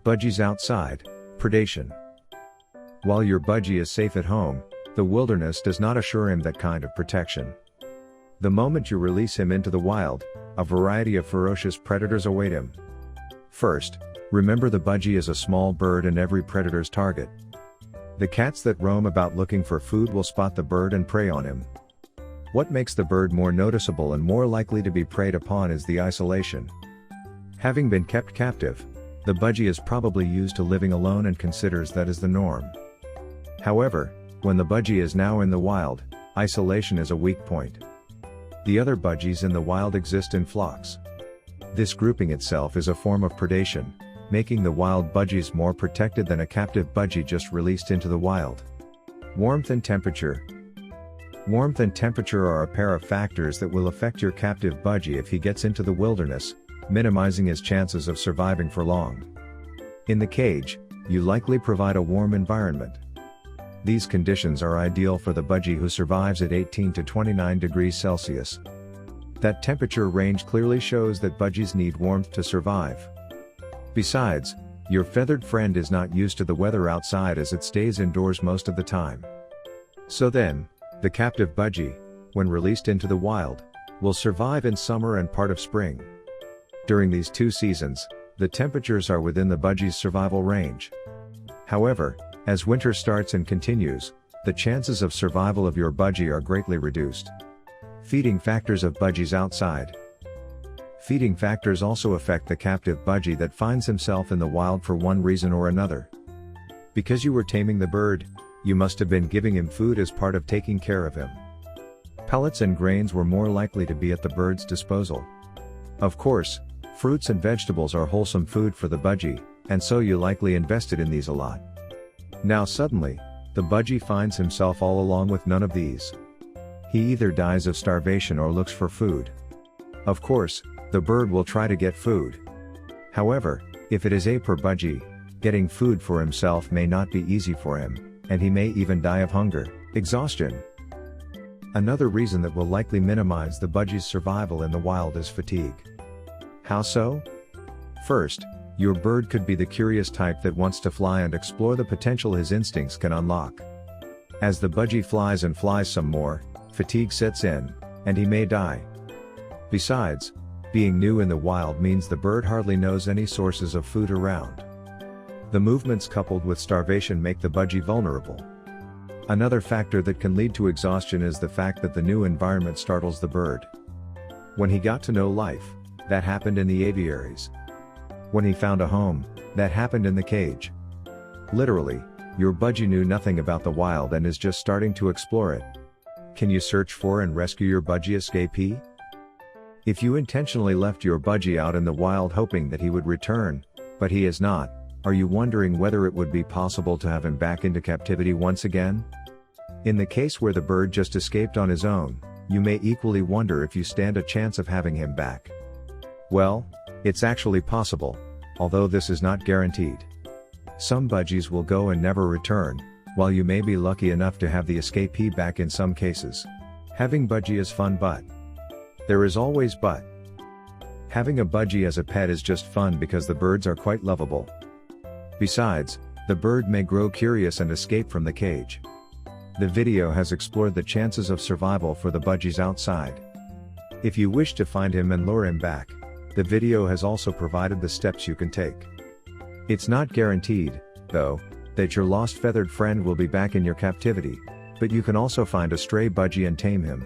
Budgies outside, predation. While your budgie is safe at home, the wilderness does not assure him that kind of protection. The moment you release him into the wild, a variety of ferocious predators await him. First, remember the budgie is a small bird and every predator's target. The cats that roam about looking for food will spot the bird and prey on him. What makes the bird more noticeable and more likely to be preyed upon is the isolation. Having been kept captive, the budgie is probably used to living alone and considers that as the norm. However, when the budgie is now in the wild, isolation is a weak point. The other budgies in the wild exist in flocks. This grouping itself is a form of predation, making the wild budgies more protected than a captive budgie just released into the wild. Warmth and temperature. Warmth and temperature are a pair of factors that will affect your captive budgie if he gets into the wilderness, minimizing his chances of surviving for long. In the cage, you likely provide a warm environment. These conditions are ideal for the budgie who survives at 18 to 29 degrees Celsius. That temperature range clearly shows that budgies need warmth to survive. Besides, your feathered friend is not used to the weather outside as it stays indoors most of the time. So then, the captive budgie, when released into the wild, will survive in summer and part of spring. During these two seasons, the temperatures are within the budgie's survival range. However, as winter starts and continues, the chances of survival of your budgie are greatly reduced. Feeding factors of budgies outside. Feeding factors also affect the captive budgie that finds himself in the wild for one reason or another. Because you were taming the bird, you must have been giving him food as part of taking care of him. Pellets and grains were more likely to be at the bird's disposal. Of course, fruits and vegetables are wholesome food for the budgie, and so you likely invested in these a lot. Now suddenly, the budgie finds himself all along with none of these. He either dies of starvation or looks for food. Of course, the bird will try to get food. However, if it is a poor budgie, getting food for himself may not be easy for him, and he may even die of hunger, exhaustion. Another reason that will likely minimize the budgie's survival in the wild is fatigue. How so? First, your bird could be the curious type that wants to fly and explore the potential his instincts can unlock. As the budgie flies and flies some more, fatigue sets in, and he may die. Besides, being new in the wild means the bird hardly knows any sources of food around. The movements coupled with starvation make the budgie vulnerable. Another factor that can lead to exhaustion is the fact that the new environment startles the bird. When he got to know life, that happened in the aviaries. When he found a home, that happened in the cage. Literally, your budgie knew nothing about the wild and is just starting to explore it. Can you search for and rescue your budgie escapee? If you intentionally left your budgie out in the wild hoping that he would return, but he is not, are you wondering whether it would be possible to have him back into captivity once again? In the case where the bird just escaped on his own, you may equally wonder if you stand a chance of having him back. Well, it's actually possible, although this is not guaranteed. Some budgies will go and never return, while you may be lucky enough to have the escapee back in some cases. Having budgie is fun, but there is always but. Having a budgie as a pet is just fun because the birds are quite lovable. Besides, the bird may grow curious and escape from the cage. The video has explored the chances of survival for the budgies outside. If you wish to find him and lure him back, the video has also provided the steps you can take. It's not guaranteed, though, that your lost feathered friend will be back in your captivity, but you can also find a stray budgie and tame him.